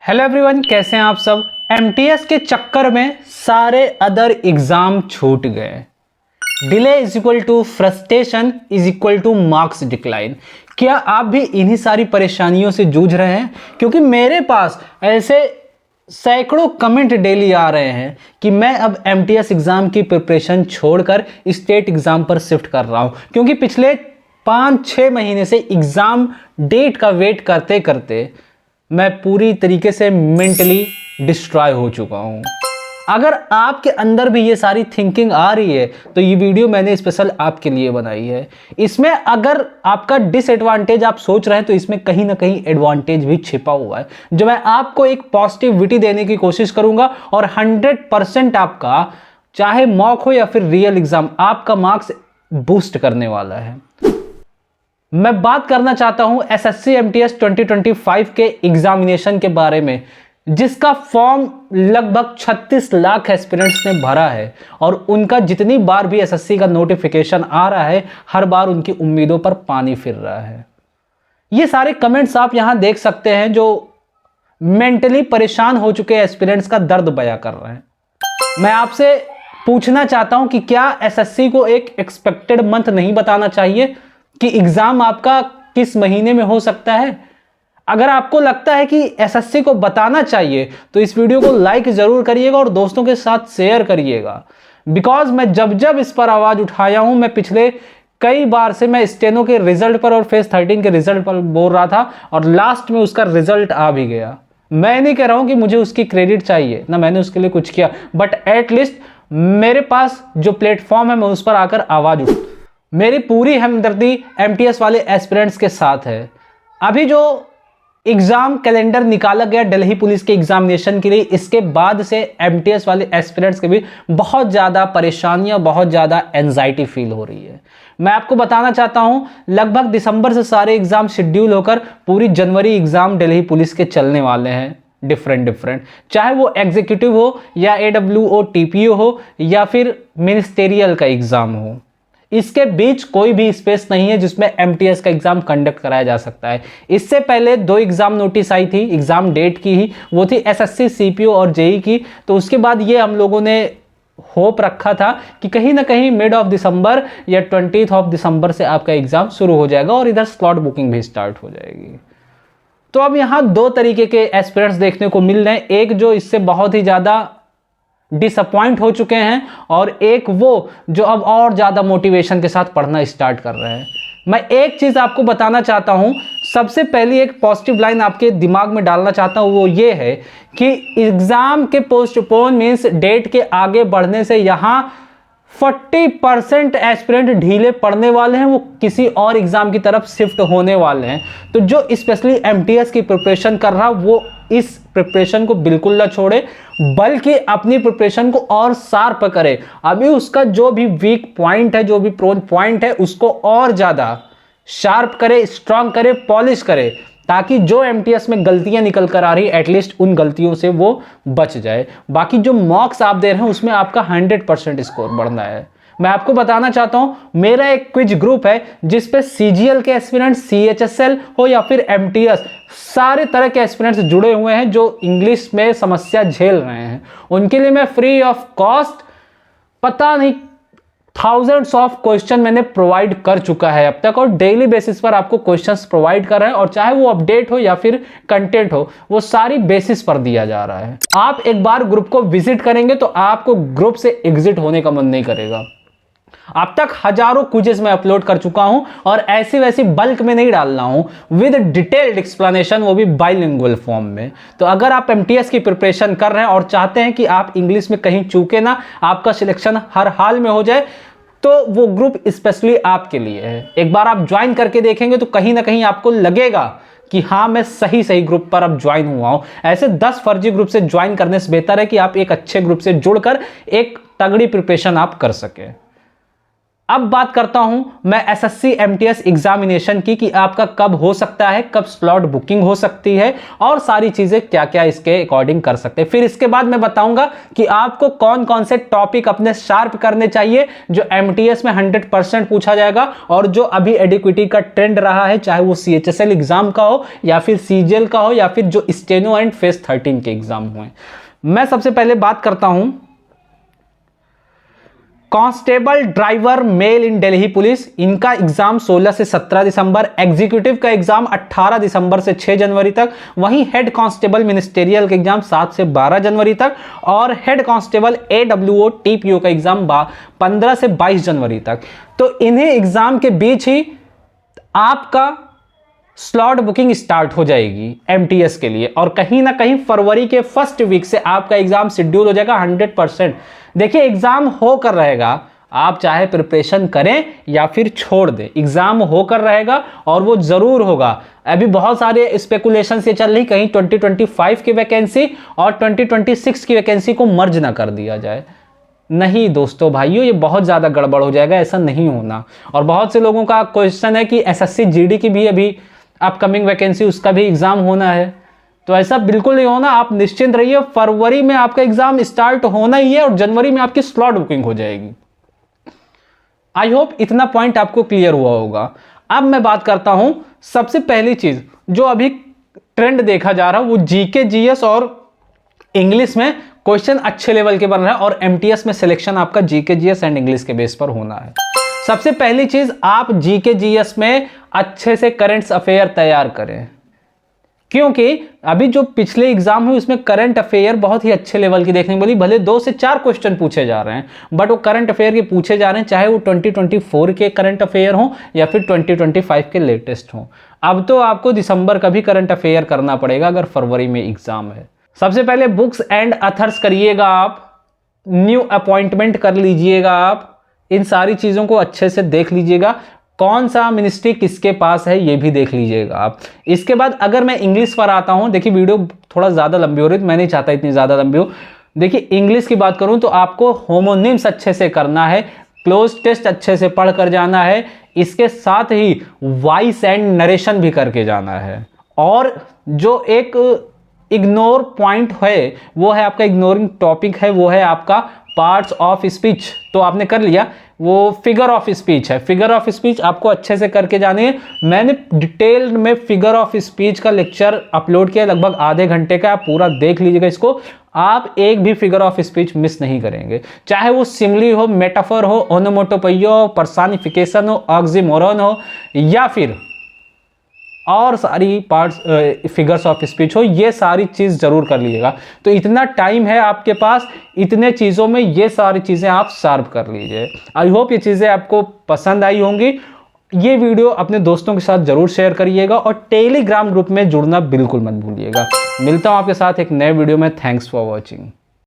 Hello everyone, कैसे हैं आप सब। एमटीएस के चक्कर में सारे अदर एग्जाम छूट गए। Delay is equal to frustration is equal to marks decline. क्या आप भी इन्हीं सारी परेशानियों से जूझ रहे हैं? क्योंकि मेरे पास ऐसे सैकड़ों कमेंट डेली आ रहे हैं कि मैं अब एमटीएस एग्जाम की प्रिपरेशन छोड़कर स्टेट एग्जाम पर शिफ्ट कर रहा हूं, क्योंकि पिछले 5-6 महीने से एग्जाम डेट का वेट करते करते मैं पूरी तरीके से मेंटली डिस्ट्रॉय हो चुका हूं। अगर आपके अंदर भी ये सारी थिंकिंग आ रही है तो ये वीडियो मैंने स्पेशल आपके लिए बनाई है। इसमें अगर आपका डिसएडवांटेज आप सोच रहे हैं तो इसमें कहीं ना कहीं एडवांटेज भी छिपा हुआ है, जो मैं आपको एक पॉजिटिविटी देने की कोशिश करूंगा और 100% आपका, चाहे मॉक हो या फिर रियल एग्जाम, आपका मार्क्स बूस्ट करने वाला है। मैं बात करना चाहता हूं एसएससी एमटीएस 2025 के एग्जामिनेशन के बारे में, जिसका फॉर्म लगभग 36 लाख एस्पिरेंट्स ने भरा है और उनका जितनी बार भी एसएससी का नोटिफिकेशन आ रहा है, हर बार उनकी उम्मीदों पर पानी फिर रहा है। ये सारे कमेंट्स आप यहां देख सकते हैं जो मेंटली परेशान हो चुके एस्पिरेंट्स का दर्द बयां कर रहे हैं। मैं आपसे पूछना चाहता हूं कि क्या एसएससी को एक एक्सपेक्टेड मंथ नहीं बताना चाहिए कि एग्जाम आपका किस महीने में हो सकता है? अगर आपको लगता है कि एसएससी को बताना चाहिए तो इस वीडियो को लाइक जरूर करिएगा और दोस्तों के साथ शेयर करिएगा। बिकॉज मैं जब इस पर आवाज उठाया हूं, मैं पिछले कई बार से मैं स्टेनो के रिजल्ट पर और फेज 13 के रिजल्ट पर बोल रहा था और लास्ट में उसका रिजल्ट आ भी गया। मैं नहीं कह रहा हूं कि मुझे उसकी क्रेडिट चाहिए, ना मैंने उसके लिए कुछ किया, बट एटलीस्ट मेरे पास जो प्लेटफॉर्म है मैं उस पर आकर आवाज उठा। मेरी पूरी हमदर्दी एमटीएस वाले एस्पिरेंट्स के साथ है। अभी जो एग्जाम कैलेंडर निकाला गया दिल्ली पुलिस के एग्जामिनेशन के लिए, इसके बाद से एमटीएस वाले एस्पिरेंट्स के भी बहुत ज़्यादा परेशानियां, बहुत ज़्यादा एंजाइटी फील हो रही है। मैं आपको बताना चाहता हूं, लगभग दिसंबर से सारे एग्जाम शेड्यूल होकर पूरी जनवरी एग्जाम दिल्ली पुलिस के चलने वाले हैं। डिफरेंट, चाहे वो एग्जीक्यूटिव हो या एडब्ल्यूओ टीपीओ हो या फिर मिनिस्टेरियल का एग्जाम हो, इसके बीच कोई भी स्पेस नहीं है जिसमें एमटीएस का एग्जाम कंडक्ट कराया जा सकता है। इससे पहले 2 एग्जाम नोटिस आई थी एग्जाम डेट की ही, वो थी एसएससी सीपीओ और जेई की। तो उसके बाद ये हम लोगों ने होप रखा था कि कहीं ना कहीं मिड ऑफ दिसंबर या 20 ऑफ दिसंबर से आपका एग्जाम शुरू हो जाएगा और इधर स्लॉट बुकिंग भी स्टार्ट हो जाएगी। तो अब यहाँ 2 तरीके के एस्पिरेंट्स देखने को मिल रहे हैं, एक जो इससे बहुत ही ज्यादा डिसअपॉइंट हो चुके हैं और एक वो जो अब और ज्यादा मोटिवेशन के साथ पढ़ना स्टार्ट कर रहे हैं। मैं एक चीज आपको बताना चाहता हूं, सबसे पहली एक पॉजिटिव लाइन आपके दिमाग में डालना चाहता हूं, वो ये है कि एग्जाम के पोस्टपोन मींस डेट के आगे बढ़ने से यहां 40% एस्पिरेंट ढीले पढ़ने वाले हैं, वो किसी और एग्जाम की तरफ शिफ्ट होने वाले हैं। तो जो स्पेशली एमटीएस की प्रिपरेशन कर रहा, वो इस प्रिपरेशन को बिल्कुल ना छोड़े, बल्कि अपनी प्रिपरेशन को और शार्प करे। अभी उसका जो भी वीक पॉइंट है, जो भी प्रोन पॉइंट है, उसको और ज्यादा शार्प करे, स्ट्रांग करे, पॉलिश करे, ताकि जो एमटीएस में गलतियां निकल कर आ रही एटलीस्ट उन गलतियों से वो बच जाए। बाकी जो मॉक्स आप दे रहे हैं उसमें आपका 100% स्कोर बढ़ना है। मैं आपको बताना चाहता हूं, मेरा एक क्विज ग्रुप है जिसपे सीजीएल के एस्पिरेंट्स, सीएचएसएल हो या फिर एमटीएस, सारे तरह के एस्पिरेंट्स जुड़े हुए हैं जो इंग्लिश में समस्या झेल रहे हैं। उनके लिए मैं फ्री ऑफ कॉस्ट पता नहीं थाउजेंड्स ऑफ क्वेश्चन मैंने प्रोवाइड कर चुका है अब तक, और डेली बेसिस पर आपको क्वेश्चंस प्रोवाइड कर रहे हैं, और चाहे वो अपडेट हो या फिर कंटेंट हो, वो सारी बेसिस पर दिया जा रहा है। आप एक बार ग्रुप को विजिट करेंगे तो आपको ग्रुप से एग्जिट होने का मन नहीं करेगा। अब तक हजारों क्विज़ेस मैं अपलोड कर चुका हूं और ऐसी वैसी बल्क में नहीं डाल रहा हूं, विद डिटेल्ड एक्सप्लेनेशन, वो भी बाइलिंगुअल फॉर्म में। तो अगर आप एमटीएस की प्रिपरेशन कर रहे हैं और चाहते हैं कि आप इंग्लिश में कहीं चूके ना, आपका सिलेक्शन हर हाल में हो जाए, तो वो ग्रुप स्पेशली आपके लिए है। एक बार आप ज्वाइन करके देखेंगे तो कहीं ना कहीं आपको लगेगा कि हाँ, मैं सही ग्रुप पर अब ज्वाइन हुआ हूं। ऐसे 10 फर्जी ग्रुप से ज्वाइन करने से बेहतर है कि आप एक अच्छे ग्रुप से जुड़कर एक तगड़ी प्रिपरेशन आप कर सके। अब बात करता हूं मैं एसएससी एमटीएस एग्जामिनेशन की, कि आपका कब हो सकता है, कब स्लॉट बुकिंग हो सकती है और सारी चीजें क्या क्या इसके अकॉर्डिंग कर सकते हैं। फिर इसके बाद मैं बताऊंगा कि आपको कौन कौन से टॉपिक अपने शार्प करने चाहिए जो एमटीएस में 100% पूछा जाएगा, और जो अभी एडिक्विटी का ट्रेंड रहा है, चाहे वो सीएचएसएल एग्जाम का हो या फिर सीजीएल का हो या फिर जो स्टेनो एंड फेज 13 के एग्जाम हुए। मैं सबसे पहले बात करता हूं कांस्टेबल ड्राइवर मेल इन दिल्ली पुलिस, इनका एग्जाम 16 से 17 दिसंबर, एग्जीक्यूटिव का एग्जाम 18 दिसंबर से 6 जनवरी तक, वहीं हेड कांस्टेबल मिनिस्टेरियल का एग्जाम 7 से 12 जनवरी तक, और हेड कांस्टेबल एडब्ल्यूओ टीपीओ का एग्जाम 15 से 22 जनवरी तक। तो इन्हीं एग्जाम के बीच ही आपका स्लॉट बुकिंग स्टार्ट हो जाएगी एमटीएस के लिए, और कहीं ना कहीं फरवरी के फर्स्ट वीक से आपका एग्जाम शेड्यूल हो जाएगा 100%। देखिए एग्जाम होकर रहेगा, आप चाहे प्रिपरेशन करें या फिर छोड़ दें, एग्जाम होकर रहेगा और वो जरूर होगा। अभी बहुत सारे स्पेकुलेशन से चल रही, कहीं 2025 की वैकेंसी और 2026 की वैकेंसी को मर्ज ना कर दिया जाए। नहीं दोस्तों भाइयों, ये बहुत ज़्यादा गड़बड़ हो जाएगा, ऐसा नहीं होना। और बहुत से लोगों का क्वेश्चन है कि एसएससी जीडी की भी अभी अपकमिंग वैकेंसी, उसका भी एग्जाम होना है, तो ऐसा बिल्कुल नहीं होना। आप निश्चिंत रहिए, फरवरी में आपका एग्जाम स्टार्ट होना ही है और जनवरी में आपकी स्लॉट बुकिंग हो जाएगी। आई होप इतना पॉइंट आपको क्लियर हुआ होगा। अब मैं बात करता हूं सबसे पहली चीज जो अभी ट्रेंड देखा जा रहा है, वो जीके जीएस और इंग्लिश में क्वेश्चन अच्छे लेवल के बन रहे हैं, और एमटीएस में सिलेक्शन आपका जीके जीएस एंड इंग्लिश के बेस पर होना है। सबसे पहली चीज, आप जीके जीएस में अच्छे से करंट अफेयर तैयार करें, क्योंकि अभी जो पिछले एग्जाम हुए उसमें करंट अफेयर बहुत ही अच्छे लेवल की देखने को मिली। भले 2 से 4 क्वेश्चन पूछे जा रहे हैं, बट वो करंट अफेयर के पूछे जा रहे हैं, चाहे वो 2024 के करंट अफेयर हो या फिर 2025 के लेटेस्ट हो। अब तो आपको दिसंबर का भी करंट अफेयर करना पड़ेगा अगर फरवरी में एग्जाम है। सबसे पहले बुक्स एंड अथर्स करिएगा, आप न्यू अपॉइंटमेंट कर लीजिएगा, आप इन सारी चीज़ों को अच्छे से देख लीजिएगा, कौन सा मिनिस्ट्री किसके पास है ये भी देख लीजिएगा आप। इसके बाद अगर मैं इंग्लिश पर आता हूं, देखिए वीडियो थोड़ा ज़्यादा लंबी हो रही है, मैं नहीं चाहता इतनी ज़्यादा लंबी हो। देखिए इंग्लिश की बात करूं तो आपको होमोनिम्स अच्छे से करना है, क्लोज टेस्ट अच्छे से पढ़ कर जाना है, इसके साथ ही वॉइस एंड नरेशन भी करके जाना है। और जो एक इग्नोर पॉइंट है वो है आपका, इग्नोरिंग टॉपिक है वो है आपका पार्ट्स ऑफ स्पीच, तो आपने कर लिया। वो फिगर ऑफ स्पीच है, फिगर ऑफ स्पीच आपको अच्छे से करके जानी है। मैंने डिटेल में फिगर ऑफ स्पीच का लेक्चर अपलोड किया, लगभग आधे घंटे का, आप पूरा देख लीजिएगा इसको। आप एक भी फिगर ऑफ स्पीच मिस नहीं करेंगे, चाहे वो सिमली हो, मेटाफर हो, ओनोमोटोपैया हो, पर्सनिफिकेशन हो, ऑक्सीमोरन हो, या फिर और सारी पार्ट्स फिगर्स ऑफ स्पीच हो, ये सारी चीज़ जरूर कर लीजिएगा। तो इतना टाइम है आपके पास, इतने चीज़ों में ये सारी चीज़ें आप शार्प कर लीजिए। आई होप ये चीज़ें आपको पसंद आई होंगी। ये वीडियो अपने दोस्तों के साथ जरूर शेयर करिएगा और टेलीग्राम ग्रुप में जुड़ना बिल्कुल मत भूलिएगा। मिलता हूँ आपके साथ एक नए वीडियो में। Thanks for watching.